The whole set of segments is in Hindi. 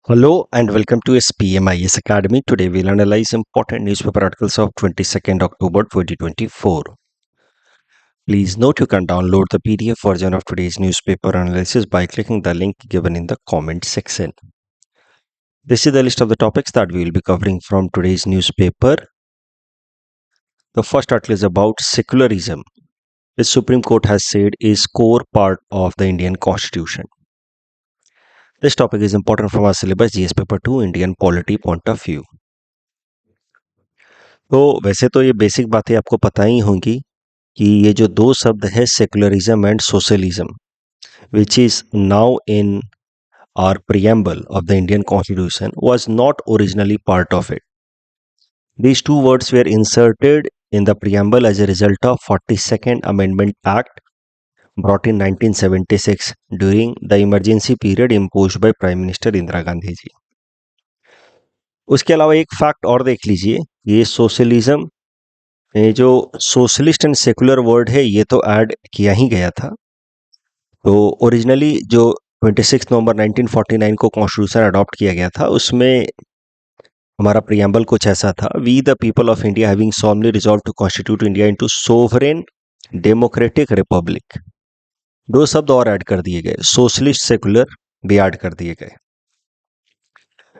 Hello and welcome to SPMIS Academy. Today we'll analyze important newspaper articles of 22nd October 2024. Please note you can download the PDF version of today's newspaper analysis by clicking the link given in the comment section. This is the list of the topics that we will be covering from today's newspaper. The first article is about secularism, which Supreme Court has said is core part of the Indian Constitution. This topic is important from our syllabus GS paper 2 Indian polity point of view. तो वैसे तो ये बेसिक बातें आपको पता ही होंगी कि ये जो दो शब्द है secularism and socialism which is now in our preamble of the Indian constitution was not originally part of it. These two words were inserted in the preamble as a result of 42nd Amendment Act brought in 1976 during the emergency period imposed by Prime Minister Indira Gandhi जी. उसके अलावा एक फैक्ट और देख लीजिए, ये सोशलिज्म, ये जो सोशलिस्ट एंड सेकुलर वर्ड है ये तो ऐड किया ही गया था. तो ओरिजिनली जो 26 नवंबर 1949 को कॉन्स्टिट्यूशन अडॉप्ट किया गया था उसमें हमारा प्रियम्बल कुछ ऐसा था: we the people of India having solemnly resolve to constitute India into sovereign democratic republic. दो शब्द और ऐड कर दिए गए, सोशलिस्ट सेकुलर भी ऐड कर दिए गए.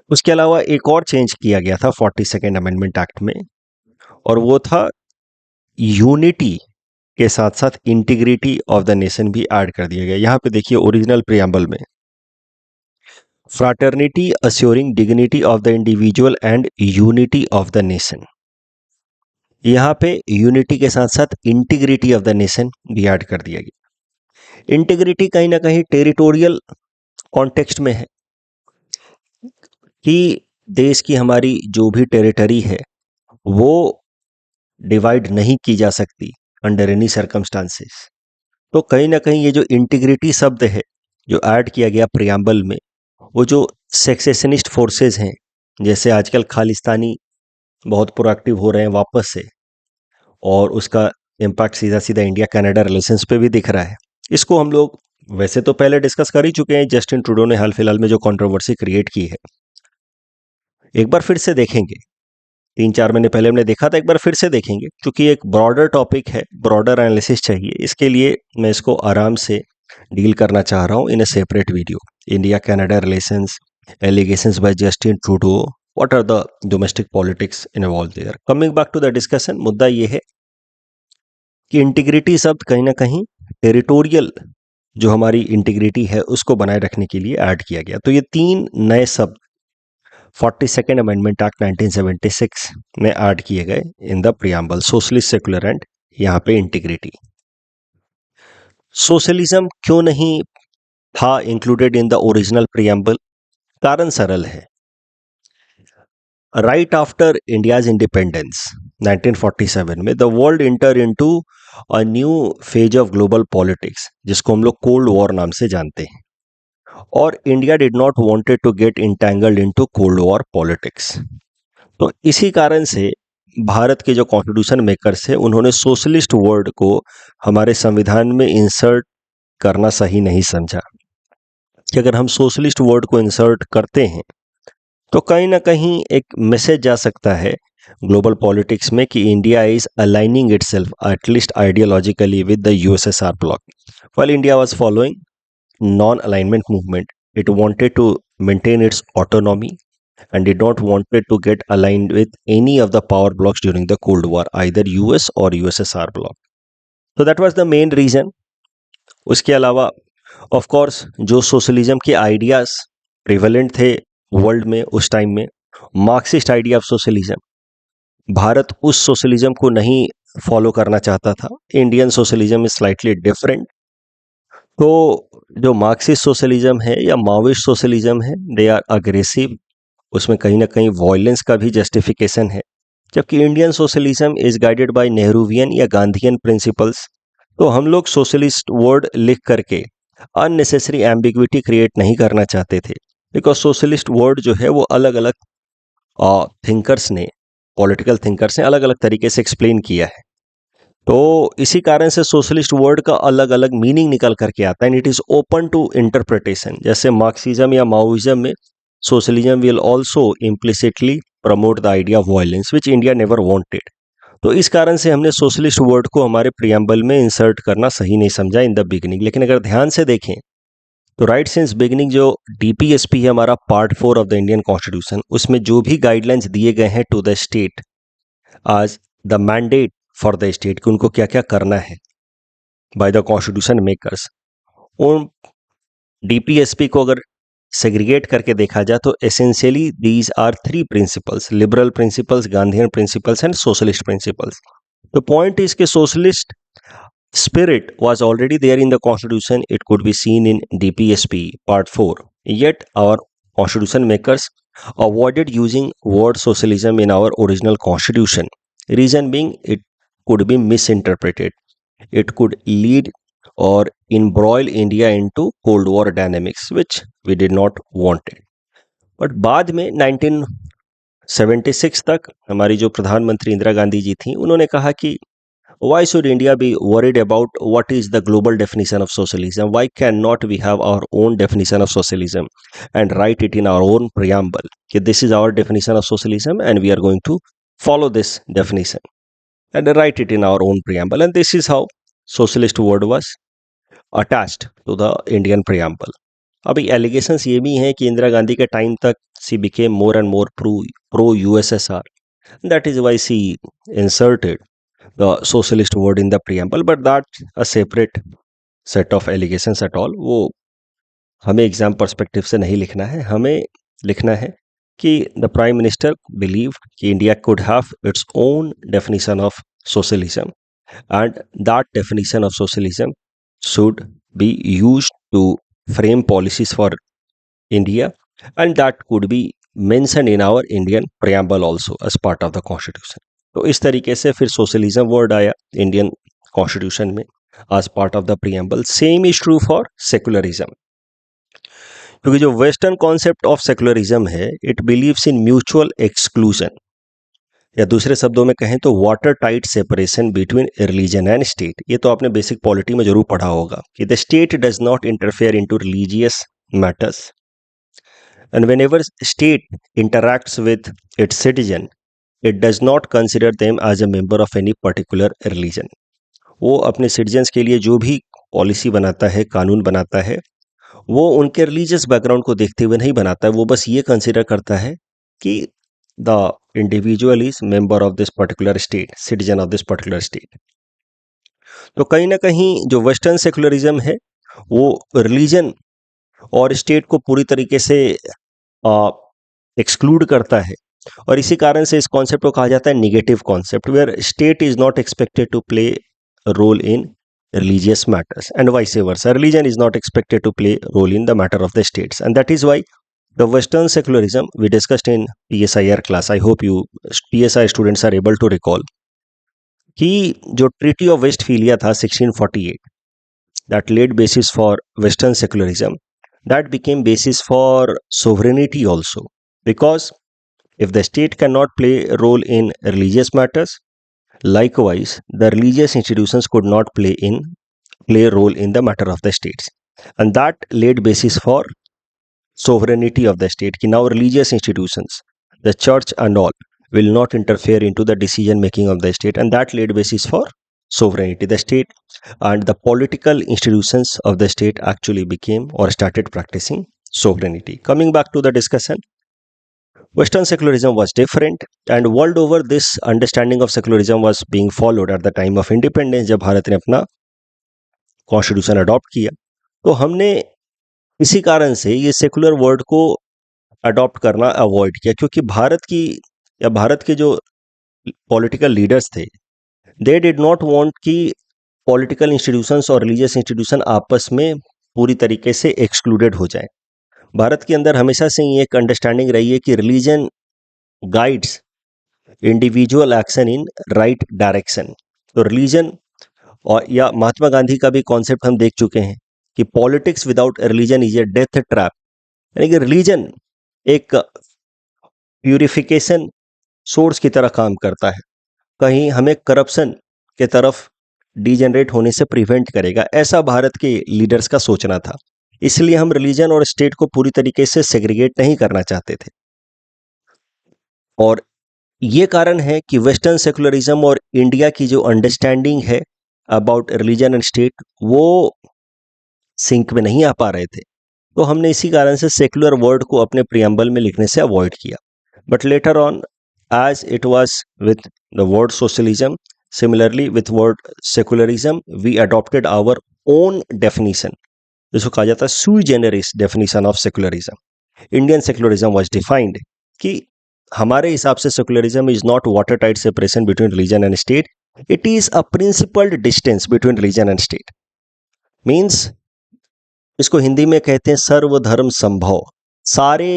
उसके अलावा एक और चेंज किया गया था 42nd अमेंडमेंट एक्ट में, और वो था यूनिटी के साथ साथ इंटीग्रिटी ऑफ द नेशन भी ऐड कर दिया गया. यहां पे देखिए ओरिजिनल प्रियम्बल में fraternity assuring dignity of the individual and unity of the nation, यहां पे यूनिटी के साथ साथ इंटीग्रिटी ऑफ द नेशन भी ऐड कर दिया गया. इंटीग्रिटी कहीं ना कहीं टेरिटोरियल कॉन्टेक्स्ट में है कि देश की हमारी जो भी टेरिटरी है वो डिवाइड नहीं की जा सकती अंडर एनी सर्कमस्टांसेस. तो कहीं ना कहीं ये जो इंटीग्रिटी शब्द है जो ऐड किया गया प्रियम्बल में, वो जो सेक्सेशनिस्ट फोर्सेस हैं, जैसे आजकल खालिस्तानी बहुत प्रोएक्टिव हो रहे हैं वापस से, और उसका इम्पैक्ट सीधा सीधा इंडिया कनाडा रिलेशंस पे भी दिख रहा है. इसको हम लोग वैसे तो पहले डिस्कस कर ही चुके हैं. जस्टिन ट्रूडो ने हाल फिलहाल में जो कंट्रोवर्सी क्रिएट की है, एक बार फिर से देखेंगे. 3-4 महीने पहले हमने देखा था, एक बार फिर से देखेंगे क्योंकि एक ब्रॉडर टॉपिक है, ब्रॉडर एनालिसिस चाहिए. इसके लिए मैं इसको आराम से डील करना चाह रहा हूं in a separate video. India Canada relations, allegations by Justin Trudeau, what are the domestic politics involve there. Coming back to the discussion, मुद्दा ये है कि इंटीग्रिटी शब्द कहीं ना कहीं टेरिटोरियल जो हमारी इंटीग्रिटी है उसको बनाए रखने के लिए ऐड किया गया. तो ये तीन नए शब्द 42nd अमेंडमेंट एक्ट 1976 में ऐड किए गए in the preamble, socialist secular and यहाँ पे इंटीग्रिटी. सोशलिज्म क्यों नहीं था included in the original preamble? कारण सरल है. राइट आफ्टर इंडियाज इंडिपेंडेंस 1947 में the world inter into a new phase of global politics, जिसको हम लोग कोल्ड वॉर नाम से जानते हैं, और India did not wanted to get entangled into cold war politics. तो इसी कारण से भारत के जो कॉन्स्टिट्यूशन मेकर्स है उन्होंने सोशलिस्ट वर्ड को हमारे संविधान में इंसर्ट करना सही नहीं समझा कि अगर हम सोशलिस्ट वर्ड को इंसर्ट करते हैं तो कहीं ना कहीं एक मैसेज जा सकता है ग्लोबल पॉलिटिक्स में कि India is aligning itself at least ideologically with the USSR block. While India was following non-alignment movement, it wanted to maintain its autonomy and did not wanted to get aligned with any of the power blocks during the Cold War, either US or USSR bloc. So that was the main reason. उसके अलावा ऑफ कोर्स जो सोशलिज्म के आइडियाज प्रिवेलेंट थे वर्ल्ड में उस टाइम में, Marxist idea of socialism, Bharat उस सोशलिज्म को नहीं फॉलो करना चाहता था. Indian socialism is slightly different. तो जो मार्क्सिस्ट सोशलिज्म है या माओइस्ट सोशलिज्म है, दे आर अग्रेसिव, उसमें कहीं ना कहीं वॉयलेंस का भी जस्टिफिकेशन है. जबकि Indian socialism is guided by Nehruvian या गांधीयन प्रिंसिपल्स. तो हम लोग सोशलिस्ट वर्ड लिख करके अननेसेसरी एम्बिग्विटी क्रिएट नहीं करना चाहते थे, बिकॉज सोशलिस्ट वर्ड जो है वो अलग अलग थिंकर्स ने, पॉलिटिकल थिंकर्स ने अलग अलग तरीके से एक्सप्लेन किया है. तो इसी कारण से सोशलिस्ट वर्ड का अलग अलग मीनिंग निकल करके आता है and it is open to interpretation. जैसे मार्क्सिज्म या माओइज्म में socialism will also implicitly promote the idea of violence which India never wanted. तो इस कारण से हमने सोशलिस्ट वर्ड को हमारे प्रियम्बल में इंसर्ट करना सही नहीं समझा इन द बिगिनिंग। लेकिन अगर ध्यान से देखें तो राइट सिंस बिगिनिंग जो डीपीएसपी है हमारा part 4 of the Indian constitution, उसमें जो भी गाइडलाइंस दिए गए हैं to the state as the mandate for the state कि उनको क्या क्या करना है बाय द कॉन्स्टिट्यूशन मेकर्स, उन डीपीएसपी को अगर सेग्रीगेट करके देखा जाए तो essentially these are three principles, liberal principles, Gandhian principles and socialist principles. The point is के socialist spirit was already there in the constitution. It could be seen in DPSP part 4, yet our constitution makers avoided using word socialism in our original constitution, reason being it could be misinterpreted, it could lead or embroil India into Cold War dynamics which we did not want it. But बाद में 1976 तक हमारी जो प्रधानमंत्री इंदिरा गांधी जी थी उन्होंने कहा कि why should India be worried about what is the global definition of socialism? Why cannot we have our own definition of socialism and write it in our own preamble? कि this is our definition of socialism and we are going to follow this definition and write it in our own preamble. And this is how socialist word was attached to the Indian preamble. अभी एलिगेशंस ये भी हैं कि इंदिरा गांधी के टाइम तक सी became more and more pro USSR. That is why she inserted the socialist word in the preamble, but that's a separate set of allegations at all. वो हमें एग्जाम पर्सपेक्टिव से नहीं लिखना है, हमें लिखना है कि द प्राइम मिनिस्टर बिलीव्ड कि India could have its own definition of socialism and that definition of socialism should be used to frame policies for India and that could be mentioned in our Indian preamble also as part of the constitution. तो इस तरीके से फिर सोशलिज्म वर्ड आया इंडियन कॉन्स्टिट्यूशन में as part of the preamble. Same is true for secularism, क्योंकि जो वेस्टर्न कॉन्सेप्ट ऑफ सेकुलरिज्म है it believes in mutual exclusion, या दूसरे शब्दों में कहें तो water tight separation between religion and state. ये तो आपने बेसिक पॉलिटी में जरूर पढ़ा होगा कि the state does not interfere into religious matters and whenever state interacts with its citizen it does not consider them as a member of any particular religion. वो अपने सिटीजन्स के लिए जो भी पॉलिसी बनाता है, कानून बनाता है, वो उनके रिलीजियस बैकग्राउंड को देखते हुए नहीं बनाता है, वो बस ये कंसिडर करता है कि the individual is member of this particular state, citizen of this particular state. तो कहीं ना कहीं जो वेस्टर्न सेकुलरिज्म है वो रिलीजन और स्टेट को पूरी तरीके से एक्सक्लूड करता है, और इसी कारण से इस कॉन्सेप्ट को कहा जाता है negative concept, where state is not expected to play role in religious matters and vice versa. Religion is not expected to play role in the matter of the states, and that is why the Western secularism we discussed in PSIR class. I hope you PSI students are able to recall कि जो Treaty of Westphalia था 1648 that laid basis for Western secularism, that became basis for sovereignty also, because if the state cannot play a role in religious matters, likewise the religious institutions could not play a role in the matter of the states, and that laid basis for sovereignty of the state कि now religious institutions, the church and all, will not interfere into the decision making of the state, and that laid basis for sovereignty. The state and the political institutions of the state actually became or started practicing sovereignty. Coming back to the discussion, Western secularism was different, and world over this understanding of secularism was being followed at the time of independence. जब भारत ने अपना कॉन्स्टिट्यूशन अडॉप्ट किया तो हमने इसी कारण से ये सेकुलर वर्ड को अडॉप्ट करना अवॉइड किया, क्योंकि भारत की या भारत के जो पॉलिटिकल लीडर्स थे दे डिड नॉट वांट कि पॉलिटिकल इंस्टीट्यूशंस और रिलीजियस इंस्टीट्यूशन आपस में पूरी तरीके से एक्सक्लूडेड हो जाए। भारत के अंदर हमेशा से ही एक अंडरस्टैंडिंग रही है कि religion guides individual action in right direction. तो रिलीजन और या महात्मा गांधी का भी कॉन्सेप्ट हम देख चुके हैं कि politics without religion is a death trap, यानी कि रिलीजन एक प्यूरिफिकेशन सोर्स की तरह काम करता है, कहीं हमें करप्शन के तरफ डिजेनरेट होने से प्रिवेंट करेगा, ऐसा भारत के लीडर्स का सोचना था। इसलिए हम रिलीजन और स्टेट को पूरी तरीके से सेग्रीगेट नहीं करना चाहते थे। और ये कारण है कि वेस्टर्न सेकुलरिज्म और इंडिया की जो अंडरस्टैंडिंग है अबाउट रिलीजन एंड स्टेट वो सिंक में नहीं आ पा रहे थे। तो हमने इसी कारण से सेकुलर वर्ड को अपने प्रियम्बल में लिखने से अवॉइड किया। But later on, as it was with the word socialism, similarly with word secularism, we adopted our own definition, जिसको कहा जाता है sui generis definition of secularism. Indian secularism was defined कि हमारे हिसाब से secularism is not watertight separation between religion and state. It is a principled distance between religion and state. Means इसको हिंदी में कहते हैं सर्वधर्म संभव। सारे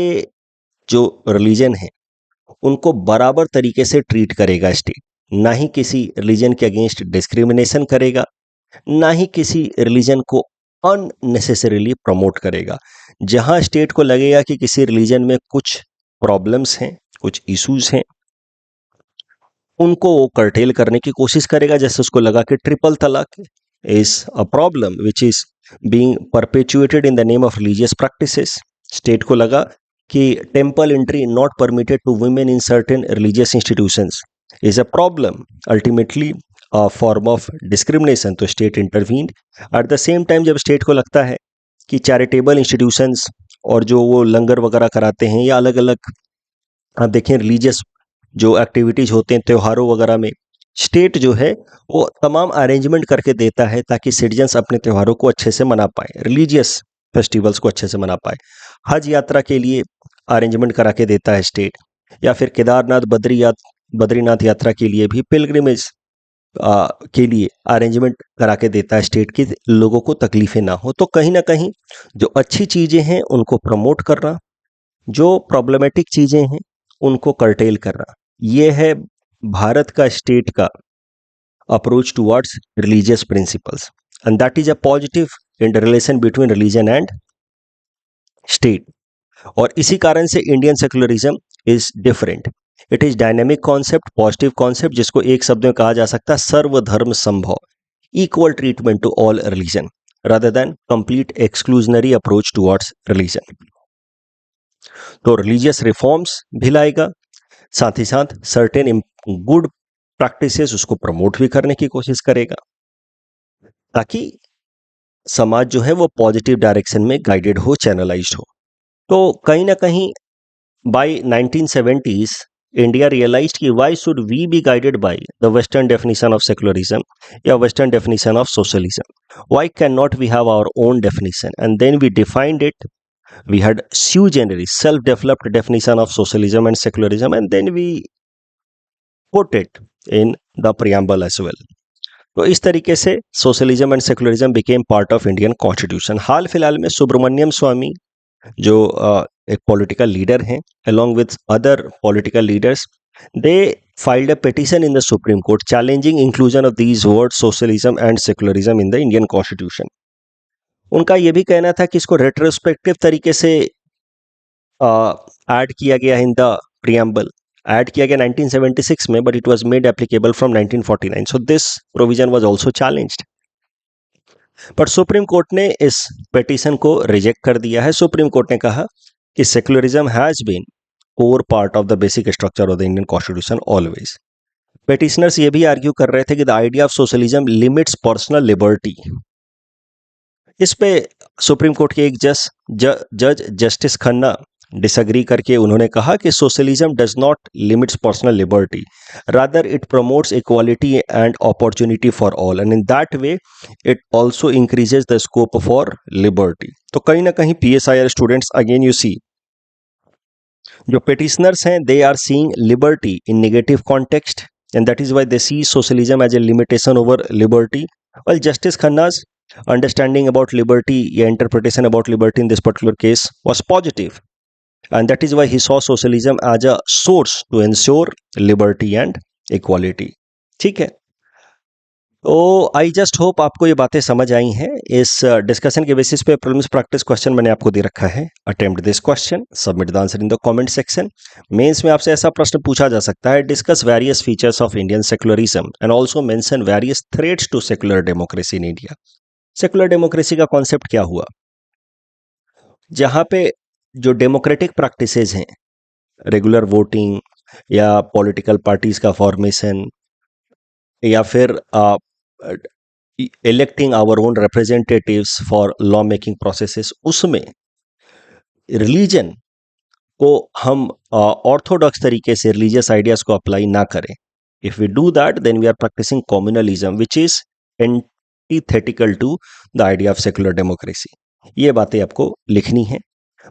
जो रिलीजन है उनको बराबर तरीके से ट्रीट करेगा स्टेट, ना ही किसी रिलीजन के अगेंस्ट डिस्क्रिमिनेशन करेगा, ना ही किसी रिलीजन को अननेसेसरीली प्रमोट करेगा। जहां स्टेट को लगेगा कि किसी रिलीजन में कुछ प्रॉब्लम्स हैं, कुछ इश्यूज हैं, उनको वो कर्टेल करने की कोशिश करेगा। जैसे उसको लगा कि triple talaq is a problem which is being perpetuated in the name of religious practices. State को लगा कि temple entry not permitted to women in certain religious institutions is a problem, ultimately a form of discrimination, तो state intervened. At the same time जब स्टेट को लगता है कि चैरिटेबल इंस्टीट्यूशंस और जो वो लंगर वगैरह कराते हैं या अलग अलग आप देखें रिलीजियस जो एक्टिविटीज होते हैं त्योहारों वगैरह में, स्टेट जो है वो तमाम अरेंजमेंट करके देता है ताकि सिटीजन्स अपने त्योहारों को अच्छे से मना पाए, रिलीजियस फेस्टिवल्स को अच्छे से मना पाए। हज यात्रा के लिए अरेंजमेंट करा के देता है स्टेट, या फिर केदारनाथ बद्रीनाथ यात्रा के लिए भी पिलग्रिमेज के लिए अरेंजमेंट करा के देता है स्टेट की, लोगों को तकलीफें ना हो। तो कहीं ना कहीं जो अच्छी चीज़ें हैं उनको प्रमोट करना, जो प्रॉब्लमेटिक चीज़ें हैं उनको कर्टेल करना, ये है भारत का स्टेट का approach towards religious principles, and that is a positive in the relation between religion and state. और इसी कारण से Indian secularism is different. It is dynamic concept, positive concept, जिसको एक शब्द में कहा जा सकता है सर्वधर्म संभव, equal treatment to all religion rather than complete exclusionary approach towards religion. तो रिलीजियस रिफॉर्म्स भी लाएगा, साथ ही साथ सर्टेन गुड प्रैक्टिसेस उसको प्रमोट भी करने की कोशिश करेगा ताकि समाज जो है वो पॉजिटिव डायरेक्शन में गाइडेड हो, चैनलाइज्ड हो। तो कहीं ना कहीं बाय 1970s इंडिया रियलाइज्ड कि why should we be guided by the western definition of secularism या western definition of socialism, why can not we have our own definition, and then we defined it. We had sui generis, self-developed definition of socialism and secularism, and then we put it in the preamble as well. तो इस तरीके से socialism and secularism became part of Indian constitution. हाल फिलहाल में सुब्रमण्यम स्वामी जो एक पॉलिटिकल लीडर हैं, along with other political leaders, they filed a petition in the Supreme Court challenging inclusion of these words socialism and secularism in the Indian Constitution. उनका ये भी कहना था कि इसको रेट्रोस्पेक्टिव तरीके से ऐड किया गया इन द प्रियम्बल, ऐड किया गया 1976 में, but it was made applicable from 1949, so this provision was also challenged. But supreme court ने इस पिटीशन को रिजेक्ट कर दिया है। सुप्रीम कोर्ट ने कहा कि secularism has been core part of the basic structure of the Indian constitution always. Petitioners ये भी आर्ग्यू कर रहे थे कि the idea of socialism limits personal liberty. इस पे सुप्रीम कोर्ट के एक जज जस्टिस खन्ना डिसएग्री करके उन्होंने कहा कि socialism does not limits personal liberty, rather it promotes equality and opportunity for all, and in that way it also increases the scope for liberty. तो कहीं ना कहीं PSIR students, again you see, जो पिटिशनर्स हैं they are seeing liberty in negative context, and that is why they see socialism as a limitation over liberty, while Justice Khanna's understanding about liberty, interpretation about liberty in this particular case was positive, and that is why he saw socialism as a source to ensure liberty and equality. ठीक है, तो आई जस्ट होप आपको ये बातें समझ आई हैं। इस डिस्कशन के बेसिस पे प्रीलिम्स प्रैक्टिस क्वेश्चन मैंने आपको दे रखा है। Attempt this question, submit the answer in the comment section. Mains में आपसे ऐसा प्रश्न पूछा जा सकता है, discuss various features of Indian secularism and also mention various threats to secular democracy in India. Secular democracy का कॉन्सेप्ट क्या हुआ, जहाँ पे जो डेमोक्रेटिक प्रैक्टिसेस हैं, रेगुलर वोटिंग या पॉलिटिकल पार्टीज का फॉर्मेशन या फिर electing our own representatives for law making processes, उसमें रिलीजन को हम ऑर्थोडॉक्स तरीके से रिलीजियस आइडियाज को अप्लाई ना करें. If we do that then we are practising communalism which is antithetical to the idea of secular democracy. ये बातें आपको लिखनी है.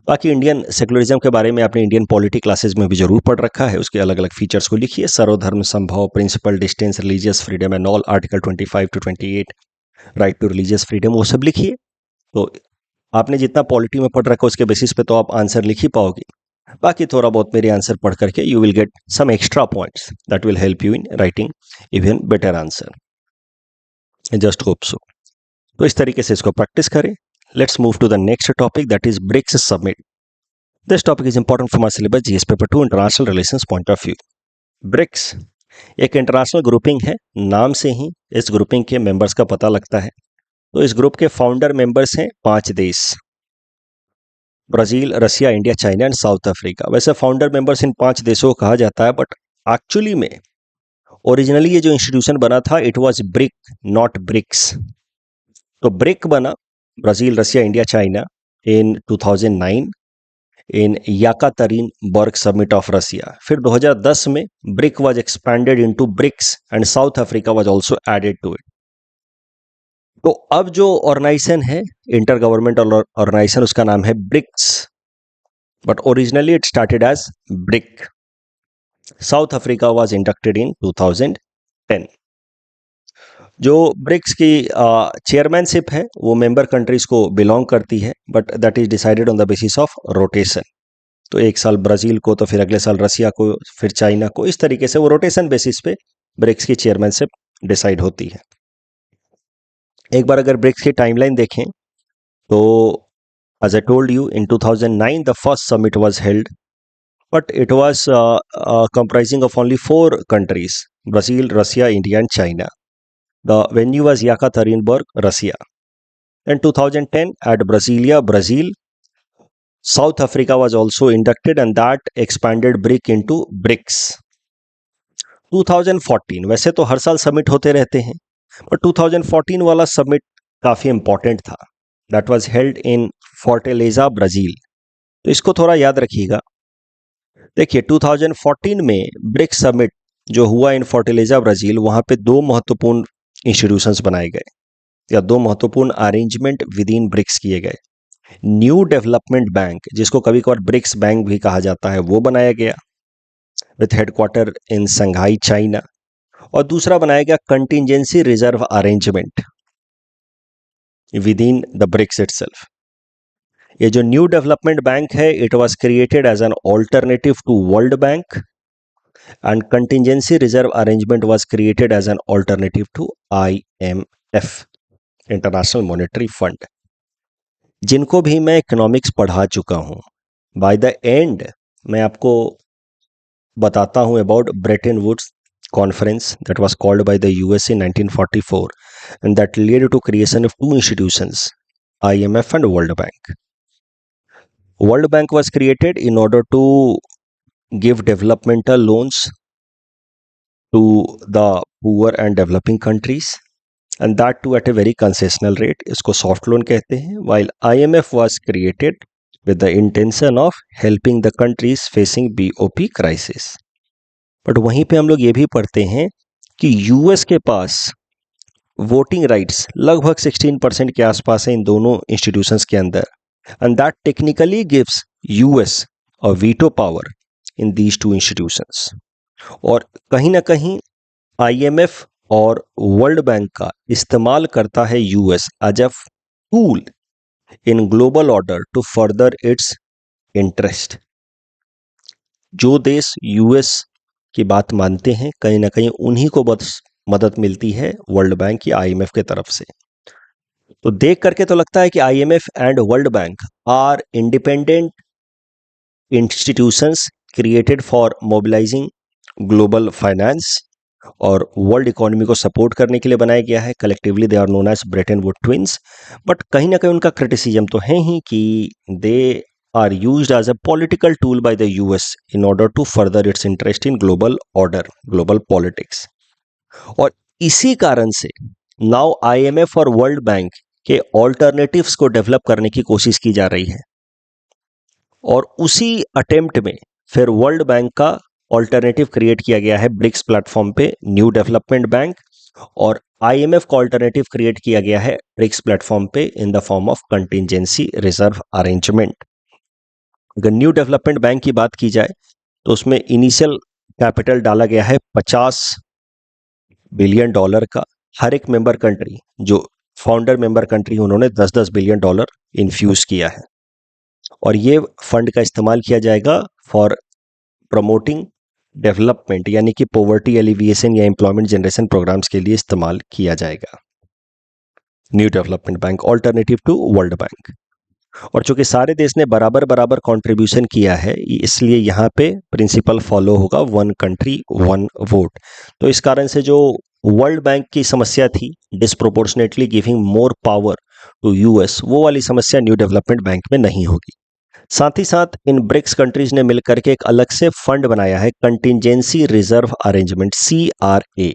बाकी इंडियन सेकुलरिज्म के बारे में आपने इंडियन पॉलिटी क्लासेस में भी जरूर पढ़ रखा है. उसके अलग अलग फीचर्स को लिखिए. सर्वधर्म संभव, principle distance, religious freedom and all, article 25 to 28, right to religious freedom, वो सब लिखिए. तो आपने जितना पॉलिटी में पढ़ रखा है उसके बेसिस पे तो आप आंसर लिख ही पाओगे. बाकी थोड़ा बहुत मेरे आंसर पढ़ करके you will get some extra points that will help you in writing even better answer. Just hope so. तो इस तरीके से इसको प्रैक्टिस करें. Let's move to the next topic, that is BRICS summit. This topic is important for my syllabus GS paper 2 international relations point of view. BRICS एक इंटरनेशनल ग्रुपिंग है. नाम से ही इस ग्रुपिंग के मेंबर्स का पता लगता है. तो इस ग्रुप के फाउंडर मेंबर्स हैं 5 देश: Brazil, Russia, India, China and South Africa. वैसे फाउंडर मेंबर्स इन 5 देशों को कहा जाता है, बट एक्चुअली में ओरिजिनली ये जो इंस्टीट्यूशन बना था it was BRIC, not BRICS. तो ब्रिक बना Brazil, Russia, India, China in 2009 in Yekaterinburg summit of Russia. फिर 2010 में BRIC was expanded into BRICS and South Africa was also added to it. तो अब जो ऑर्गेनाइजेशन है, इंटर गवर्नमेंटल ऑर्गेनाइजेशन, उसका नाम है BRICS, but originally it started as BRIC. South Africa was inducted in 2010. जो ब्रिक्स की चेयरमैनशिप है वो मेंबर कंट्रीज को बिलोंग करती है, but that is decided on the basis of rotation. तो एक साल ब्राजील को, तो फिर अगले साल रसिया को, फिर चाइना को, इस तरीके से वो रोटेशन बेसिस पे ब्रिक्स की चेयरमैनशिप डिसाइड होती है. एक बार अगर ब्रिक्स की टाइमलाइन देखें तो as I told you, in 2009 the first summit was held, but it was comprising of only 4 countries: Brazil, Russia, India and China. The venue was Yekaterinburg, Russia. In 2010 at Brasilia, Brazil, South Africa was also inducted and that expanded BRIC into BRICS. 2014, वैसे तो हर साल समिट होते रहते हैं, but 2014 वाला समिट काफी इंपॉर्टेंट था. That was held in Fortaleza, Brazil. तो इसको थोड़ा याद रखिएगा. देखिए 2014 में ब्रिक्स समिट जो हुआ इन फोर्टेलेजा, ब्राजील, वहां पे 2 महत्वपूर्ण इंस्टीट्यूशंस बनाए गए या 2 महत्वपूर्ण अरेंजमेंट विद इन ब्रिक्स किए गए. न्यू डेवलपमेंट बैंक, जिसको कभी कभार ब्रिक्स बैंक भी कहा जाता है, वो बनाया गया with headquarter in Shanghai, China. और दूसरा बनाया गया contingency reserve arrangement within the BRICS itself. ये जो न्यू डेवलपमेंट बैंक है, it was created as an alternative to World Bank and contingency reserve arrangement was created as an alternative to IMF, International Monetary Fund. जिनको भी मैं इकोनॉमिक्स पढ़ा चुका हूं, बाय द एंड मैं आपको बताता हूं about Bretton Woods conference that was called by the US in 1944 and that led to creation of 2 institutions, IMF and World Bank. World Bank was created in order to give developmental loans to the poor and developing countries and that too at a very concessional rate. इसको soft loan कहते हैं. While IMF was created with the intention of helping the countries facing BOP crisis. But वहीं पे हम लोग ये भी पढ़ते हैं कि यूएस के पास वोटिंग राइट्स लगभग 16% के आसपास है इन दोनों इंस्टीट्यूशंस के अंदर, and that technically gives US a veto power in these 2 institutions. और कहीं ना कहीं IMF और वर्ल्ड बैंक का इस्तेमाल करता है US as a tool in global order to further its interest. जो देश यूएस की बात मानते हैं, कहीं ना कहीं उन्हीं को बस मदद मिलती है वर्ल्ड बैंक या IMF के तरफ से. तो देख करके तो लगता है कि IMF and World Bank are independent institutions created for mobilizing global finance, और वर्ल्ड इकोनॉमी को सपोर्ट करने के लिए बनाया गया है। Collectively they are known as Bretton Wood twins. But कहीं ना कहीं उनका क्रिटिसिज्म तो है ही कि they are used as a political tool by the US in order to further its interest in global order, global politics. और इसी कारण से नाउ आईएमएफ और वर्ल्ड बैंक के ऑल्टरनेटिव्स को डेवलप करने की कोशिश की जा रही है। और उसी अटेम्प्ट में फिर वर्ल्ड बैंक का ऑल्टरनेटिव क्रिएट किया गया है ब्रिक्स प्लेटफॉर्म पे, न्यू डेवलपमेंट बैंक। और आईएमएफ का ऑल्टरनेटिव क्रिएट किया गया है ब्रिक्स प्लेटफॉर्म पे इन the form of contingency reserve arrangement. अगर न्यू डेवलपमेंट बैंक की बात की जाए तो उसमें इनिशियल कैपिटल डाला गया है $50 बिलियन का। हर एक मेंबर कंट्री, जो फाउंडर मेंबर कंट्री, उन्होंने 10-10 बिलियन डॉलर इन्फ्यूज किया है। और ये फंड का इस्तेमाल किया जाएगा फॉर प्रमोटिंग डेवलपमेंट, यानी कि पॉवर्टी एलिविएशन या एम्प्लॉयमेंट जनरेशन प्रोग्राम्स के लिए इस्तेमाल किया जाएगा। New development Bank alternative to World Bank. और चूंकि सारे देश ने बराबर बराबर कंट्रीब्यूशन किया है, इसलिए यहाँ पे प्रिंसिपल फॉलो होगा, वन कंट्री वन वोट। तो इस कारण से जो वर्ल्ड बैंक की समस्या थी, disproportionately giving more power to US, वो वाली समस्या न्यू डेवलपमेंट बैंक में नहीं होगी। साथ ही साथ इन ब्रिक्स कंट्रीज ने मिलकर के एक अलग से फंड बनाया है, कंटिजेंसी रिजर्व अरेंजमेंट, CRA,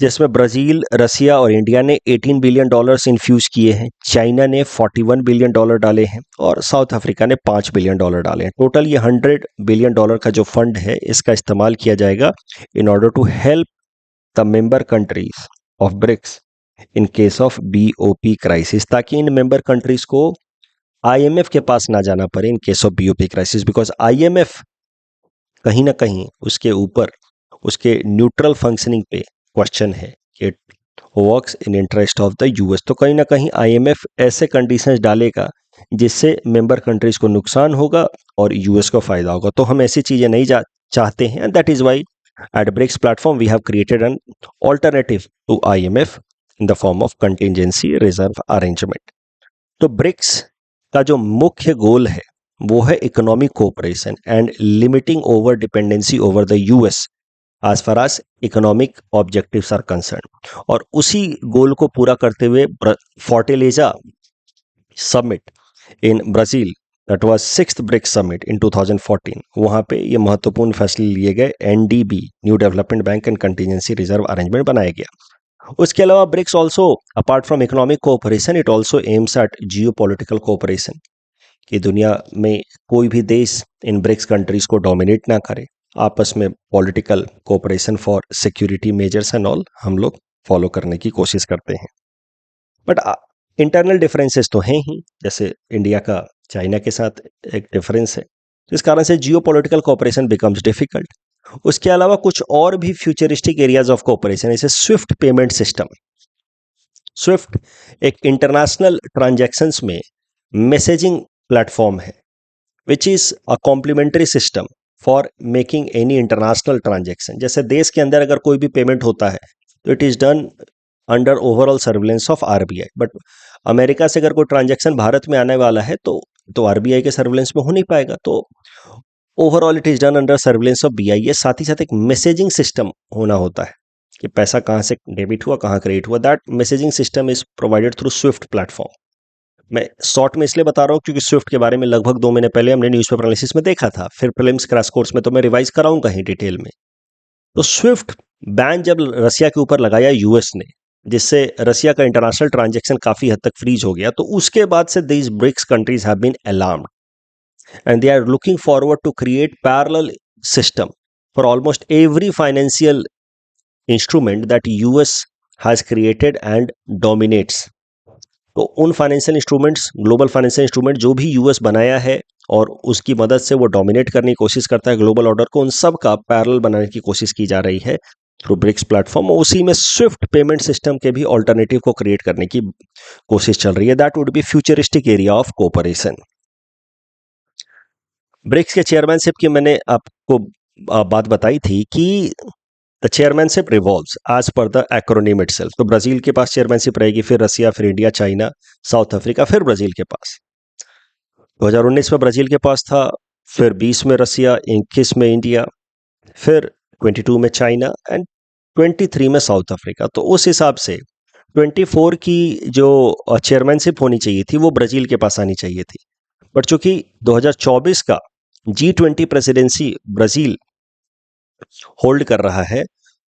जिसमें ब्राजील, रसिया और इंडिया ने $18 बिलियन इन्फ्यूज किए हैं। चाइना ने $41 बिलियन डाले हैं और साउथ अफ्रीका ने $5 बिलियन डाले हैं। टोटल ये $100 बिलियन का जो फंड है, इसका इस्तेमाल किया जाएगा in order to help the member countries of BRICS in case of BOP crisis, ताकि इन मेंबर कंट्रीज को IMF के पास ना जाना पड़े in case of BOP crisis. Because IMF कहीं ना कहीं उसके ऊपर उसके न्यूट्रल फंक्शनिंग पे क्वेश्चन है कि works in interest of the US. तो कहीं ना कहीं IMF ऐसे कंडीशंस डालेगा जिससे मेंबर कंट्रीज को नुकसान होगा और यूएस को फायदा होगा। तो हम ऐसी चीजें नहीं चाहते हैं, and that is why at BRICS platform we have created an alternative to IMF in the form of contingency reserve arrangement. तो ब्रिक्स का जो मुख्य गोल है वो है economic cooperation and limiting over dependency over the US as far as economic objectives are concerned। और उसी गोल को पूरा करते हुए Fortaleza summit in Brazil, that was 6th BRICS summit in 2014, वहां पे ये महत्वपूर्ण फैसले लिए गए। NDB, new development bank and contingency reserve arrangement बनाया गया। उसके अलावा BRICS also, apart from economic cooperation, it also aims at geo political cooperation, कि दुनिया में कोई भी देश इन ब्रिक्स कंट्रीज को डोमिनेट ना करे, आपस में political cooperation for security measures and all हम लोग फॉलो करने की कोशिश करते हैं। बट इंटरनल डिफरेंसेस तो हैं ही, जैसे इंडिया का चाइना के साथ एक डिफरेंस है, तो इस कारण से जियो पॉलिटिकल कोऑपरेशन बिकम्स डिफिकल्ट। उसके अलावा कुछ और भी फ्यूचरिस्टिक एरियाज ऑफ कोऑपरेशन, जैसे स्विफ्ट पेमेंट सिस्टम। स्विफ्ट एक इंटरनेशनल ट्रांजैक्शंस में मैसेजिंग प्लेटफॉर्म है, which is a complementary system for making any international transaction. जैसे देश के अंदर अगर कोई भी पेमेंट होता है तो it is done under overall surveillance of RBI। But America से अगर कोई ट्रांजैक्शन भारत में आने वाला है तो RBI के सर्विलेंस में हो नहीं पाएगा। तो overall it is done under surveillance of BIS। साथ ही साथ एक मैसेजिंग सिस्टम होना होता है कि पैसा कहाँ से डेबिट हुआ, कहाँ क्रेडिट हुआ। That messaging system is provided through Swift platform. मैं शॉर्ट में इसलिए बता रहा हूँ क्योंकि स्विफ्ट के बारे में लगभग 2 महीने पहले हमने न्यूज़पेपर एनालिसिस में देखा था, फिर प्रीलिम्स क्रैश कोर्स में तो मैं रिवाइज कराऊंगा ही डिटेल में। तो स्विफ्ट बैन जब रसिया के ऊपर लगाया यूएस ने, जिससे रसिया का इंटरनेशनल ट्रांजैक्शन काफी हद तक फ्रीज हो गया, तो उसके बाद से these BRICS countries have been alarmed and they are looking forward to create parallel system for almost every financial instrument that US has created and dominates. तो उन financial instruments, global financial instrument जो भी यूएस बनाया है और उसकी मदद से वो डोमिनेट करने की कोशिश करता है ग्लोबल ऑर्डर को, उन सब का पैरेलल बनाने की कोशिश की जा रही है थ्रू ब्रिक्स प्लेटफॉर्म। और उसी में स्विफ्ट पेमेंट सिस्टम के भी ऑल्टरनेटिव को क्रिएट करने की कोशिश चल रही है। That would be futuristic area of cooperation. BRICS के चेयरमैनशिप की मैंने आपको बात बताई थी कि the chairmanship revolves as per the acronym itself. तो ब्राजील के पास चेयरमैनशिप रहेगी, फिर रसिया, फिर इंडिया, चाइना, साउथ अफ्रीका, फिर ब्राजील के पास। 2019 में ब्राजील के पास था, फिर 20 में रसिया, 21 में इंडिया, फिर 22 में चाइना एंड 23 में साउथ अफ्रीका। तो उस हिसाब से 24 की जो चेयरमैनशिप होनी चाहिए थी वो ब्राजील के पास आनी चाहिए थी, बट चूंकि 2024 का G20 प्रेसिडेंसी ब्राजील होल्ड कर रहा है,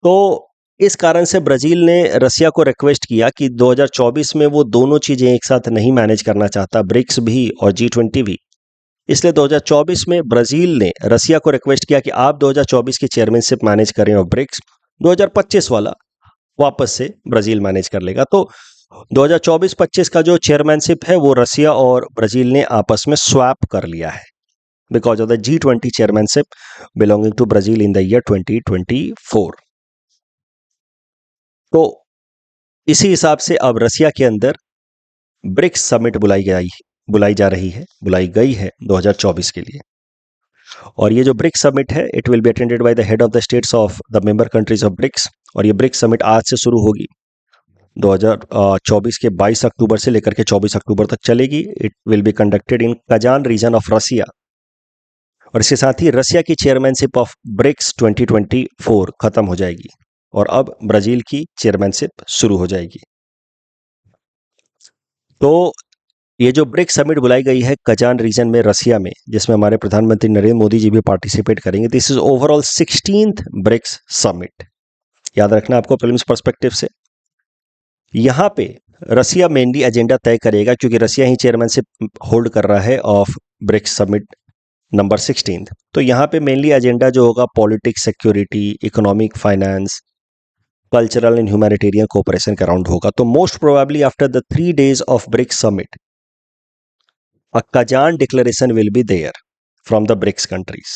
तो इस कारण से ब्राजील ने रसिया को रिक्वेस्ट किया कि 2024 में वो दोनों चीजें एक साथ नहीं मैनेज करना चाहता, ब्रिक्स भी और G20 भी। इसलिए 2024 में ब्राजील ने रसिया को रिक्वेस्ट किया कि आप 2024 की चेयरमैनशिप मैनेज करें और ब्रिक्स 2025 वाला वापस से ब्राजील मैनेज कर लेगा। तो 2024-25 का जो चेयरमैनशिप है वो रसिया और ब्राजील ने आपस में स्वैप कर लिया है because of the G20 chairmanship belonging to Brazil in the year 2024। तो इसी हिसाब से अब रसिया के अंदर ब्रिक्स समिट बुलाई गई है 2024 के लिए। और ये जो ब्रिक्स समिट है it will be attended by the head of the states of the member countries of BRICS. और ये ब्रिक्स समिट आज से शुरू होगी, 2024 के 22 अक्टूबर से लेकर के 24 अक्टूबर तक चलेगी। It will be conducted in Kazan region of Russia. और इसके साथ ही रसिया की चेयरमैनशिप ऑफ ब्रिक्स 2024 खत्म हो जाएगी और अब ब्राजील की चेयरमैनशिप शुरू हो जाएगी। तो ये जो ब्रिक्स समिट बुलाई गई है कजान रीजन में रसिया में, जिसमें हमारे प्रधानमंत्री नरेंद्र मोदी जी भी पार्टिसिपेट करेंगे, this is overall 16th BRICS summit. याद रखना आपको प्रीलिम्स पर्सपेक्टिव से। यहां पे रसिया मेनली एजेंडा तय करेगा क्योंकि रसिया ही चेयरमैनशिप होल्ड कर रहा है ऑफ ब्रिक्स समिट नंबर 16। तो यहाँ पे मेनली एजेंडा जो होगा politics, security, economic, finance, cultural and humanitarian cooperation के अराउंड होगा। तो most probably after the 3 days of BRICS summit a Kazan declaration will be there from the BRICS countries,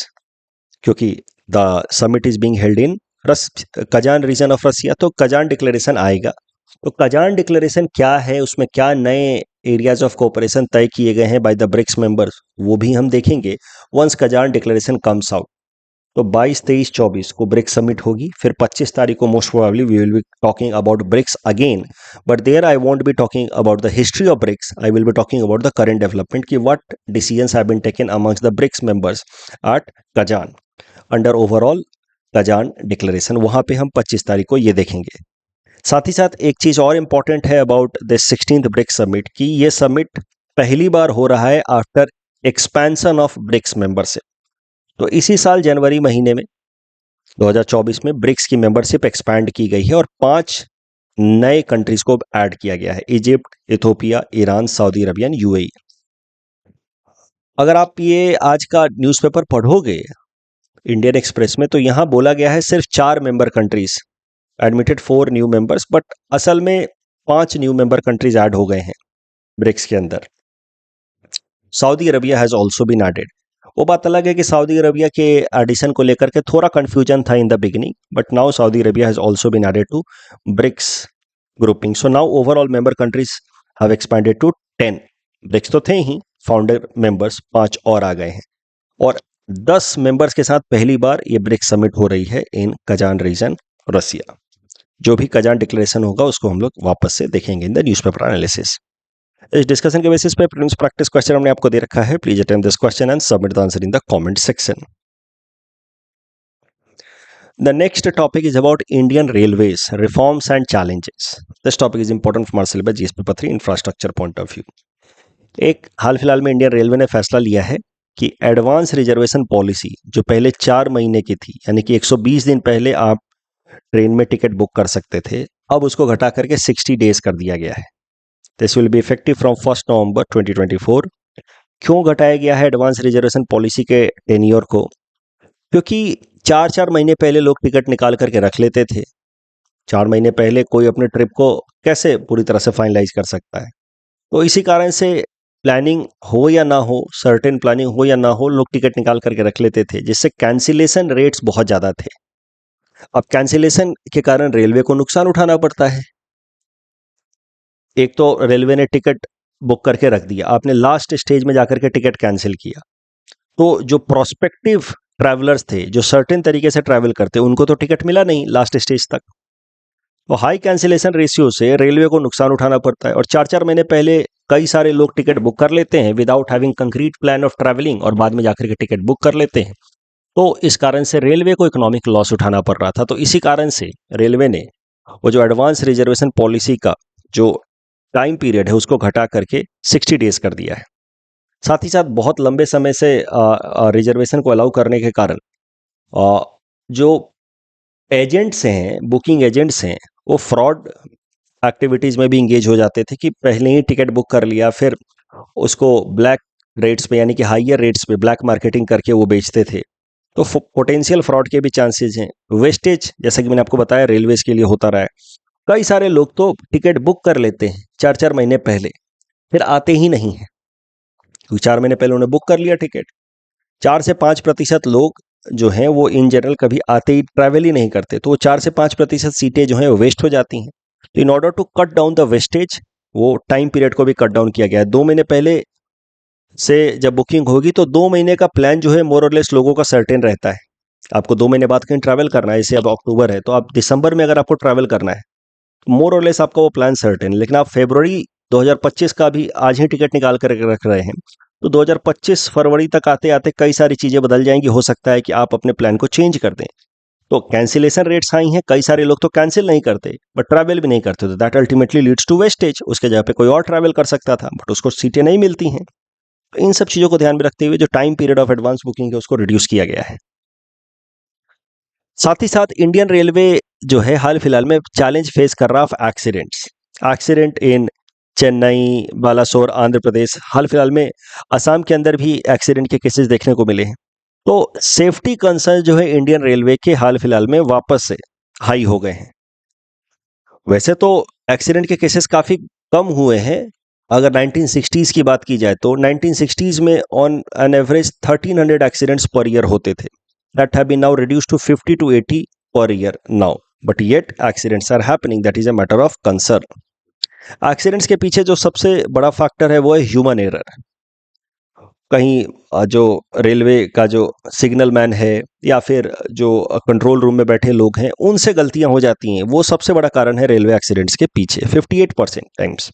क्योंकि the summit is being held in Kazan region of Russia. तो कजान डिक्लेरेशन आएगा। तो कजान डिक्लेरेशन क्या है, उसमें क्या नए एरियाज ऑफ कोऑपरेशन तय किए गए हैं बाय द ब्रिक्स मेंबर्स, वो भी हम देखेंगे once Kazan declaration comes out. तो 22, 23, 24 को ब्रिक्स समिट होगी। फिर 25 तारीख को most probably we will be talking about BRICS again, but there I won't be talking about the history of BRICS, I will be talking about the current development कि what decisions have been taken amongst the BRICS members at Kazan under overall Kazan declaration. वहां पे हम 25 तारीख को ये देखेंगे। साथ ही साथ एक चीज और इंपॉर्टेंट है about the 16th BRICS summit कि ये समिट पहली बार हो रहा है after expansion of BRICS membership. तो इसी साल जनवरी महीने में 2024 में ब्रिक्स की मेंबरशिप एक्सपैंड की गई है और 5 नए कंट्रीज को ऐड किया गया है, Egypt, Ethiopia, Iran, Saudi Arabian, UAE. अगर आप ये आज का न्यूज़पेपर पढ़ोगे इंडियन एक्सप्रेस में, तो यहां बोला गया है सिर्फ 4 member countries admitted, 4 new members, but असल में 5 न्यू मेंबर कंट्रीज ऐड हो गए हैं ब्रिक्स के अंदर। Saudi Arabia has also been added. वो बात अलग है कि सऊदी अरबिया के एडिशन को लेकर के थोड़ा कंफ्यूजन था in the beginning, but now Saudi Arabia has also been added to BRICS grouping. So now overall member countries have expanded to 10। BRICS तो थे ही, फाउंडर मेंबर्स 5 और आ गए हैं और 10 मेंबर्स के साथ पहली बार ये ब्रिक्स समिट हो रही है इन कजान रीजन रसिया। जो भी कजान डिक्लेरेशन होगा उसको हम लोग वापस से देखेंगे इन द न्यूज़पेपर एनालिसिस। इस डिस्कशन के बेसिस पे प्रीलिम्स प्रैक्टिस क्वेश्चन हमने आपको दे रखा है। Please attempt this question and submit the answer in the comment section. The next topic is about Indian Railways reforms and challenges. This topic is important from our syllabus GS Paper 3 infrastructure point of view. एक हाल फिलहाल में इंडियन रेलवे ने फैसला लिया है कि एडवांस रिजर्वेशन पॉलिसी जो पहले 4 महीने की थी, यानी कि 120 दिन पहले आप ट्रेन में टिकट बुक कर सकते थे, अब उसको घटा करके 60 डेज कर दिया गया है। This will be effective from 1 नवंबर 2024। क्यों घटाया गया है एडवांस रिजर्वेशन पॉलिसी के टेन्योर को? क्योंकि 4-4 महीने पहले लोग टिकट निकाल करके रख लेते थे। 4 महीने पहले कोई अपने ट्रिप को कैसे पूरी तरह से फाइनलाइज कर सकता है? तो इसी कारण से प्लानिंग हो या ना हो, सर्टेन प्लानिंग हो या ना हो, लोग टिकट निकाल करके रख लेते थे, जिससे कैंसिलेशन रेट्स बहुत ज़्यादा थे। अब कैंसिलेशन के कारण रेलवे को नुकसान उठाना पड़ता है। एक तो रेलवे ने टिकट बुक करके रख दिया, आपने लास्ट स्टेज में जाकर के टिकट कैंसिल किया, तो जो प्रोस्पेक्टिव ट्रैवलर्स थे, जो सर्टेन तरीके से ट्रैवल करते, उनको तो टिकट मिला नहीं लास्ट स्टेज तक। तो हाई कैंसिलेशन रेशियो से रेलवे को नुकसान उठाना पड़ता है और 4-4 महीने पहले कई सारे लोग टिकट बुक कर लेते हैं without having concrete plan of travelling और बाद में जाकर के टिकट बुक कर लेते हैं। तो इस कारण से रेलवे को इकोनॉमिक लॉस उठाना पड़ रहा था। तो इसी कारण से रेलवे ने वो जो एडवांस रिजर्वेशन पॉलिसी का जो टाइम पीरियड है उसको घटा करके 60 डेज कर दिया है। साथ ही साथ बहुत लंबे समय से रिजर्वेशन को अलाउ करने के कारण जो एजेंट्स हैं, बुकिंग एजेंट्स हैं, वो फ्रॉड एक्टिविटीज़ में भी इंगेज हो जाते थे कि पहले ही टिकट बुक कर लिया, फिर उसको ब्लैक रेट्स पे यानी कि हाइयर रेट्स पे ब्लैक मार्केटिंग करके वो बेचते थे। तो पोटेंशियल फ्रॉड के भी चांसेस हैं। वेस्टेज, जैसा कि मैंने आपको बताया, रेलवेज के लिए होता रहा है। कई सारे लोग तो टिकट बुक कर लेते हैं 4-4 महीने पहले, फिर आते ही नहीं हैं, क्योंकि 4 महीने पहले उन्होंने बुक कर लिया टिकट। 4 से 5% लोग जो हैं वो इन जनरल कभी आते ही ट्रैवल ही नहीं करते, तो वो 4 से 5% सीटें जो हैं वो वेस्ट हो जाती हैं। तो in order to cut down the wastage, वो टाइम पीरियड को भी कट डाउन किया गया है। 2 महीने पहले से जब बुकिंग होगी तो 2 महीने का प्लान जो है मोर और लेस लोगों का सर्टेन रहता है। आपको 2 महीने बाद कहीं ट्रैवल करना है, जैसे अब अक्टूबर है, तो आप दिसंबर में अगर आपको ट्रैवल करना है, मोर और लेस आपका वो प्लान सर्टेन। लेकिन आप फरवरी 2025 का भी आज ही टिकट निकाल कर रख रहे हैं, तो 2025 फरवरी तक आते आते कई सारी चीज़ें बदल जाएंगी। हो सकता है कि आप अपने प्लान को चेंज कर दें। तो कैंसिलेशन रेट्स हाई हैं, कई सारे लोग तो कैंसिल नहीं करते बट ट्रैवल भी नहीं करते, तो that ultimately leads to wastage. उसके जगह पे कोई और ट्रैवल कर सकता था बट उसको सीटें नहीं मिलती हैं। तो इन सब चीज़ों को ध्यान में रखते हुए जो time period of advance booking है उसको रिड्यूस किया गया है। साथ ही साथ इंडियन रेलवे जो है हाल फिलहाल में चैलेंज फेस कर रहा है accidents. Accident in Chennai, Balasore, Andhra Pradesh, हाल फिलहाल में असम के अंदर भी एक्सीडेंट के केसेस देखने को मिले हैं। तो सेफ्टी कंसर्न जो है इंडियन रेलवे के हाल फिलहाल में वापस से हाई हो गए हैं। वैसे तो एक्सीडेंट के केसेस काफ़ी कम हुए हैं। अगर 1960s की बात की जाए तो 1960s में on an average 1300 accidents per year होते थे। That have been now reduced to 50 to 80 per year now, but yet accidents are happening. That is a matter of concern. Accidents के पीछे जो सबसे बड़ा फैक्टर है वो है ह्यूमन एरर। कहीं जो रेलवे का जो सिग्नल मैन है या फिर जो कंट्रोल रूम में बैठे लोग हैं, उनसे गलतियां हो जाती हैं, वो सबसे बड़ा कारण है रेलवे एक्सीडेंट्स के पीछे 58% टाइम्स।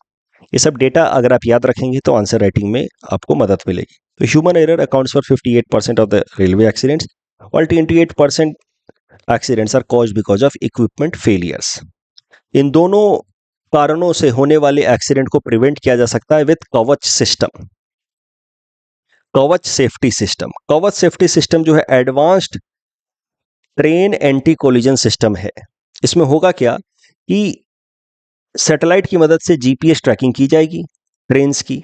ये सब डेटा अगर आप याद रखेंगे तो आंसर राइटिंग में आपको मदद मिलेगी। तो human error accounts for 58% of the railway accidents, और 28% accidents are caused because of equipment failures. इन दोनों कारणों से होने वाले एक्सीडेंट को प्रिवेंट किया जा सकता है विद कवच सिस्टम। कवच सेफ्टी सिस्टम, कवच सेफ्टी सिस्टम जो है advanced train anti collision system है। इसमें होगा क्या कि सैटेलाइट की मदद से जीपीएस ट्रैकिंग की जाएगी ट्रेन्स की।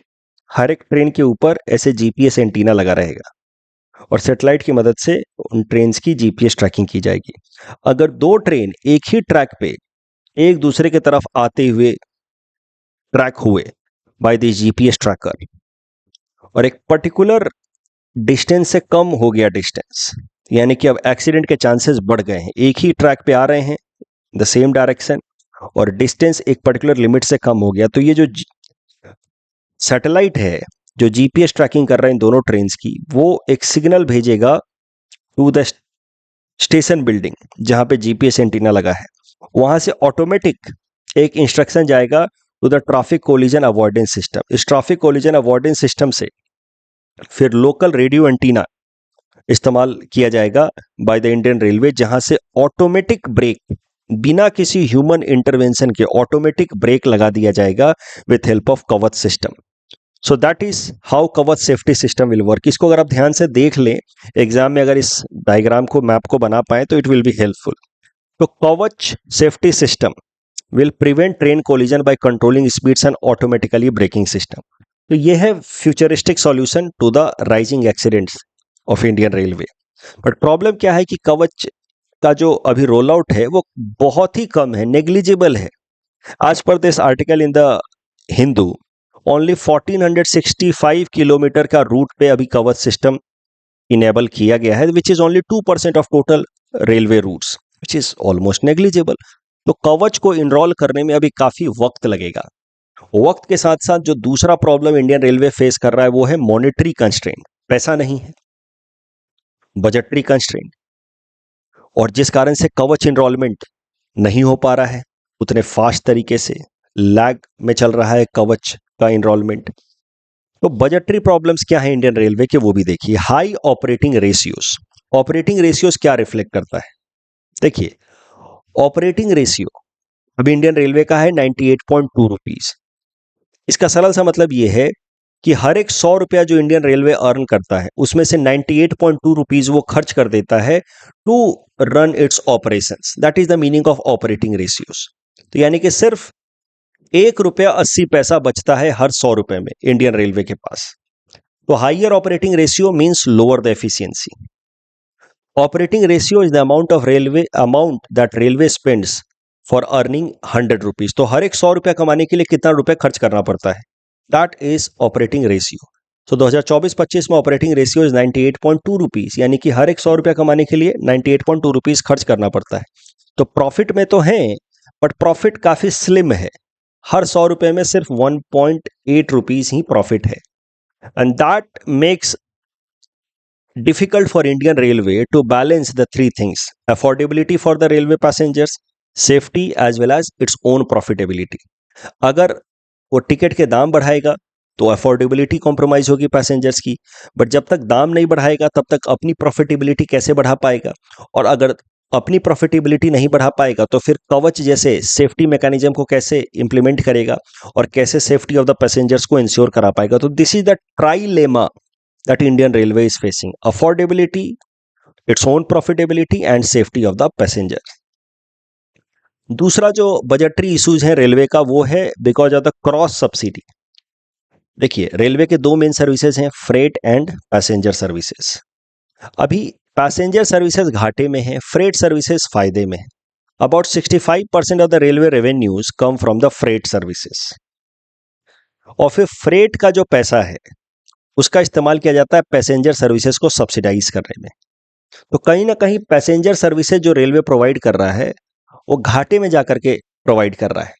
हर एक ट्रेन के ऊपर ऐसे जीपीएस एंटीना लगा रहेगा और सैटेलाइट की मदद से उन ट्रेन्स की जीपीएस ट्रैकिंग की जाएगी। अगर दो ट्रेन एक ही ट्रैक पे एक दूसरे की तरफ आते हुए ट्रैक हुए बाय द जीपीएस ट्रैकर और एक पर्टिकुलर डिस्टेंस से कम हो गया डिस्टेंस, यानी कि अब एक्सीडेंट के चांसेस बढ़ गए हैं। एक ही ट्रैक पे आ रहे हैं द सेम डायरेक्शन और डिस्टेंस एक पर्टिकुलर लिमिट से कम हो गया, तो ये जो सैटेलाइट है जो जीपीएस ट्रैकिंग कर रहा है इन दोनों ट्रेन्स की, वो एक सिग्नल भेजेगा टू द स्टेशन बिल्डिंग जहां पे जीपीएस एंटीना लगा है। वहां से ऑटोमेटिक एक इंस्ट्रक्शन जाएगा to the traffic collision avoidance system. इस ट्रैफिक कोलिजन अवॉइडेंस सिस्टम से फिर लोकल रेडियो एंटीना इस्तेमाल किया जाएगा बाय द इंडियन रेलवे, जहां से ऑटोमेटिक ब्रेक, बिना किसी ह्यूमन इंटरवेंशन के ऑटोमेटिक ब्रेक लगा दिया जाएगा विथ हेल्प ऑफ कवच system. So that is how कवच सेफ्टी सिस्टम विल वर्क। इसको अगर आप ध्यान से देख लें एग्जाम में, अगर इस डायग्राम को, मैप को बना पाए तो इट विल बी हेल्पफुल। तो Kavach safety system will prevent train collision by controlling speeds and automatically braking system. तो ये है futuristic solution to the rising accidents of Indian railway. But problem क्या है कि कवच का जो अभी रोल आउट है वो बहुत ही कम है, नेग्लिजिबल है। As per this article in the Hindu, only 1465 kilometre का रूट पे अभी कवच सिस्टम इनेबल किया गया है, which is only 2% of total railway routes, which is almost negligible. तो कवच को इनरोल करने में अभी काफी वक्त लगेगा। वक्त के साथ साथ जो दूसरा प्रॉब्लम इंडियन रेलवे फेस कर रहा है वो है मॉनेटरी कंस्ट्रेंट। पैसा नहीं है, बजटरी कंस्ट्रेंट, और जिस कारण से कवच इनरोलमेंट नहीं हो पा रहा है उतने फास्ट तरीके से, लैग में चल रहा है कवच का इनरोलमेंट। तो बजटरी प्रॉब्लम्स क्या है इंडियन रेलवे के, वो भी देखिए। High operating ratios, operating ratios क्या रिफ्लेक्ट करता है? देखिए, ऑपरेटिंग रेशियो अभी इंडियन रेलवे का है 98.2 रुपीज। इसका सरल सा मतलब ये है कि हर एक 100 रुपया जो इंडियन रेलवे अर्न करता है उसमें से 98.2 रुपीज वो खर्च कर देता है to run its operations. That is the meaning of operating ratios. तो यानी कि सिर्फ 1 रुपया 80 पैसा बचता है हर 100 रुपए में इंडियन रेलवे के पास। तो higher operating ratio means lower the efficiency. Operating ratio is the amount that railway spends for earning 100 rupees. तो हर एक 100 रुपया कमाने के लिए कितना रुपए खर्च करना पड़ता है, दैट इज ऑपरेटिंग रेशियो। तो 2024-25 में ऑपरेटिंग रेशियो इज 98.2 रुपीज, यानी कि हर एक 100 रुपया कमाने के लिए 98.2 रुपीज खर्च करना पड़ता है। तो प्रॉफिट में तो है, बट प्रॉफिट काफी स्लिम है। हर 100 रुपए में सिर्फ 1.8 रुपीज ही प्रॉफिट है। And that makes difficult for Indian Railway to balance the three things: affordability for the railway passengers, safety as well as its own profitability. अगर वो टिकट के दाम बढ़ाएगा तो अफोर्डेबिलिटी कॉम्प्रोमाइज होगी पैसेंजर्स की, बट जब तक दाम नहीं बढ़ाएगा तब तक अपनी प्रॉफिटेबिलिटी कैसे बढ़ा पाएगा? और अगर अपनी प्रॉफिटेबिलिटी नहीं बढ़ा पाएगा तो फिर कवच जैसे सेफ्टी मैकेनिज्म को कैसे इंप्लीमेंट करेगा और कैसे सेफ्टी ऑफ द पैसेंजर्स को इंश्योर करा पाएगा? तो this is the trilemma that Indian Railway is facing: affordability, its own profitability and safety of the passenger. दूसरा जो बजटरी इश्यूज है रेलवे का वो है because of the cross subsidy. देखिए, रेलवे के दो मेन सर्विसेज हैं, फ्रेट एंड पैसेंजर सर्विसेज। अभी पैसेंजर सर्विसेज घाटे में है, फ्रेट सर्विसेज फायदे में है। About 65% of the railway revenues come from the freight services. और फिर फ्रेट का जो पैसा है उसका इस्तेमाल किया जाता है पैसेंजर सर्विसेज को सब्सिडाइज करने में। तो कहीं ना कहीं पैसेंजर सर्विसेज जो रेलवे प्रोवाइड कर रहा है वो घाटे में जाकर के प्रोवाइड कर रहा है,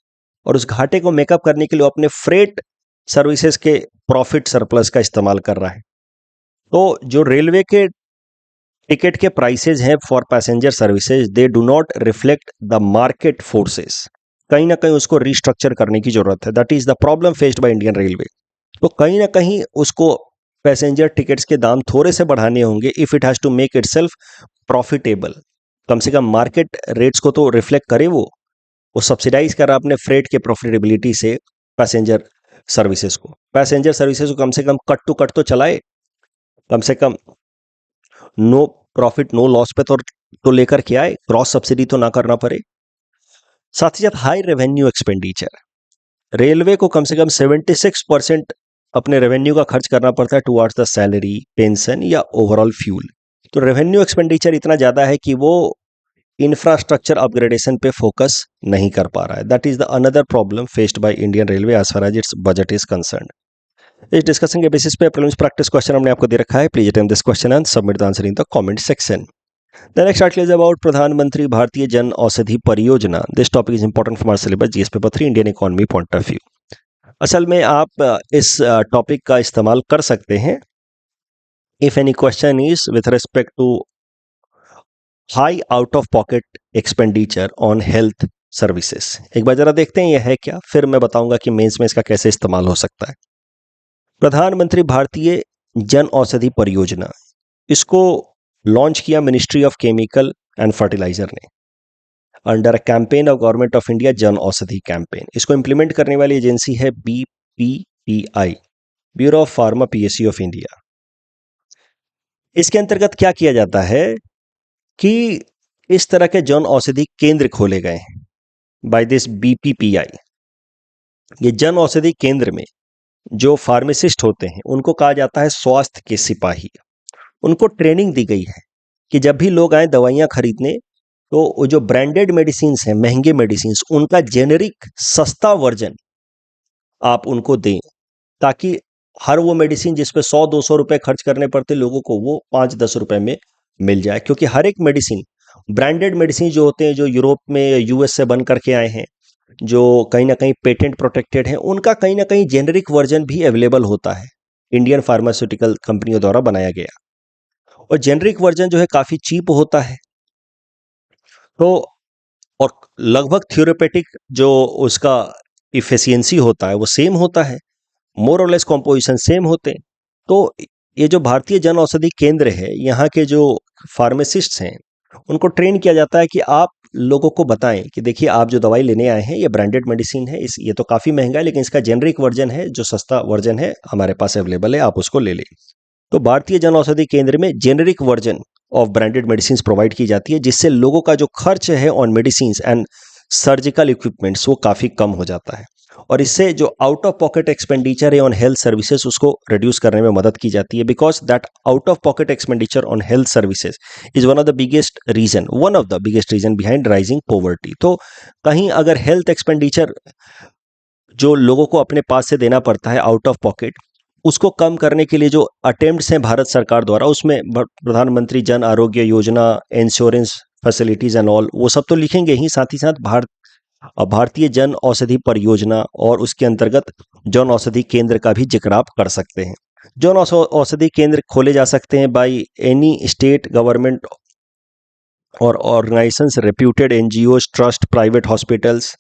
और उस घाटे को मेकअप करने के लिए वो अपने फ्रेट सर्विसेज के प्रॉफिट सरप्लस का इस्तेमाल कर रहा है। तो जो रेलवे के टिकट के प्राइसेज हैं for passenger services, they do not reflect the market forces. कहीं ना कहीं उसको रिस्ट्रक्चर करने की जरूरत है। That is the problem faced by Indian railway. तो कहीं ना कहीं उसको पैसेंजर टिकट्स के दाम थोड़े से बढ़ाने होंगे if it has to make itself profitable. कम से कम मार्केट रेट्स को तो रिफ्लेक्ट करे। वो सब्सिडाइज कर रहा अपने फ्रेट के प्रॉफिटेबिलिटी से पैसेंजर सर्विसेज को। पैसेंजर सर्विसेज को कम से कम कट टू कट तो चलाए, कम से कम नो प्रॉफिट नो लॉस पे तो लेकर के आए, क्रॉस सब्सिडी तो ना करना पड़े। साथ ही साथ हाई रेवेन्यू एक्सपेंडिचर, रेलवे को कम से कम 76% अपने रेवेन्यू का खर्च करना पड़ता है टुवर्ड्स द सैलरी, पेंशन या ओवरऑल फ्यूल। तो रेवेन्यू एक्सपेंडिचर इतना ज़्यादा है कि वो इंफ्रास्ट्रक्चर अपग्रेडेशन पे फोकस नहीं कर पा रहा है। That is the another problem faced by Indian railway as far as its budget is concerned. इस डिस्कशन के बेसिस पे प्रीलिम्स प्रैक्टिस क्वेश्चन हमने आपको दे रखा है। Please attempt this question and submit the answer in the comment section. The next article is about प्रधानमंत्री भारतीय जन औषधि परियोजना। This topic is important for syllabus GS paper 3 Indian economy point of view. असल में आप इस टॉपिक का इस्तेमाल कर सकते हैं if any question is with respect to high out of pocket expenditure on health services. एक बार जरा देखते हैं यह है क्या, फिर मैं बताऊंगा कि मेंस में इसका कैसे इस्तेमाल हो सकता है। प्रधानमंत्री भारतीय जन औषधि परियोजना, इसको लॉन्च किया ministry of chemical and fertilizer ने under a campaign of government of India, Jan Aushadhi campaign. इसको इंप्लीमेंट करने वाली एजेंसी है BPPI, bureau of pharma PSU of India. इसके अंतर्गत क्या किया जाता है कि इस तरह के जन औषधि केंद्र खोले गए हैं बाय दिस BPPI। ये जन औषधि केंद्र में जो फार्मासिस्ट होते हैं उनको कहा जाता है स्वास्थ्य के सिपाही। उनको ट्रेनिंग दी गई है कि जब भी लोग आए दवाइयाँ खरीदने तो वो जो ब्रांडेड मेडिसिन हैं, महंगे मेडिसिन, उनका जेनेरिक सस्ता वर्जन आप उनको दें, ताकि हर वो मेडिसिन जिस पे 100-200 रुपए खर्च करने पड़ते लोगों को, वो 5-10 रुपए में मिल जाए। क्योंकि हर एक मेडिसिन, ब्रांडेड मेडिसिन जो होते हैं, जो यूरोप में या यूएस से बन करके आए हैं, जो कहीं ना कहीं पेटेंट प्रोटेक्टेड है, उनका कहीं ना कहीं जेनेरिक वर्जन भी अवेलेबल होता है इंडियन फार्मास्यूटिकल कंपनियों द्वारा बनाया गया। और जेनरिक वर्जन जो है काफ़ी चीप होता है। तो और लगभग थ्योरेपेटिक जो उसका इफिशियंसी होता है वो सेम होता है, मोर और लेस कॉम्पोजिशन सेम होते हैं। तो ये जो भारतीय जन औषधि केंद्र है, यहाँ के जो फार्मासिस्ट्स हैं उनको ट्रेन किया जाता है कि आप लोगों को बताएं कि देखिए आप जो दवाई लेने आए हैं ये ब्रांडेड मेडिसिन है, इस ये तो काफ़ी महंगा है लेकिन इसका जेनरिक वर्जन है जो सस्ता वर्जन है हमारे पास अवेलेबल है, आप उसको ले लें। तो भारतीय जन औषधि केंद्र में generic version of branded medicine provide की जाती है जिससे लोगों का जो खर्च है on medicine and surgical equipments वो काफ़ी कम हो जाता है और इससे जो आउट ऑफ पॉकेट एक्सपेंडिचर है ऑन हेल्थ सर्विसेज उसको रिड्यूस करने में मदद की जाती है because that out of pocket expenditure on health services is one of the biggest reason behind rising poverty. तो कहीं अगर हेल्थ एक्सपेंडिचर जो लोगों को अपने पास से देना पड़ता है आउट ऑफ पॉकेट उसको कम करने के लिए जो अटेम्प्ट्स हैं भारत सरकार द्वारा उसमें प्रधानमंत्री Jan Arogya Yojana, insurance facilities and all वो सब तो लिखेंगे ही, साथ ही साथ भारतीय जन औषधि परियोजना और उसके अंतर्गत जन औषधि केंद्र का भी जिक्र आप कर सकते हैं। जन औषधि केंद्र खोले जा सकते हैं बाय एनी स्टेट गवर्नमेंट और organisations, reputed NGO, trust, private hospitals.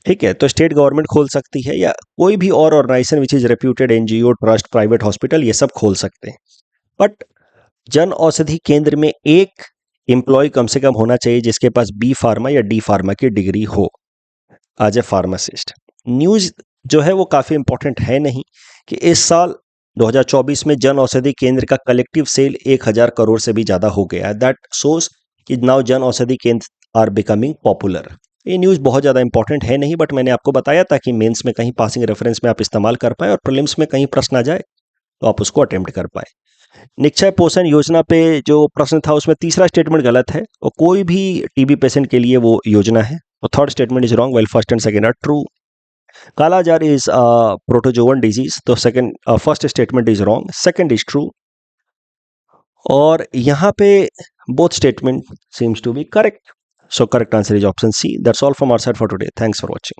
ठीक है, तो स्टेट गवर्नमेंट खोल सकती है या कोई भी और organisation which is reputed NGO, trust, private hospital, ये सब खोल सकते हैं। बट जन औषधि केंद्र में एक एम्प्लॉय कम से कम होना चाहिए जिसके पास बी फार्मा या डी फार्मा की डिग्री हो एज ए फार्मासिस्ट। न्यूज जो है वो काफ़ी इंपॉर्टेंट है नहीं कि इस साल 2024 में जन औषधि केंद्र का कलेक्टिव सेल 1000 करोड़ से भी ज़्यादा हो गया है। दैट शोज कि नाउ जन औषधि केंद्र आर बिकमिंग पॉपुलर। ये न्यूज़ बहुत ज़्यादा इंपॉर्टेंट है नहीं बट मैंने आपको बताया ताकि मेंस में कहीं पासिंग रेफरेंस में आप इस्तेमाल कर पाएँ और प्रीलिम्स में कहीं प्रश्न आ जाए तो आप उसको अटेम्प्ट कर पाएँ। निक्षय पोषण योजना पे जो प्रश्न था उसमें तीसरा स्टेटमेंट गलत है और कोई भी टीबी पेशेंट के लिए वो योजना है और third statement is wrong well first and second are true. Kala azar is protozoan disease तो second first statement is wrong, second is true और यहाँ पे both statement seems to be correct. So correct answer is option C. That's all from our side for today. Thanks for watching.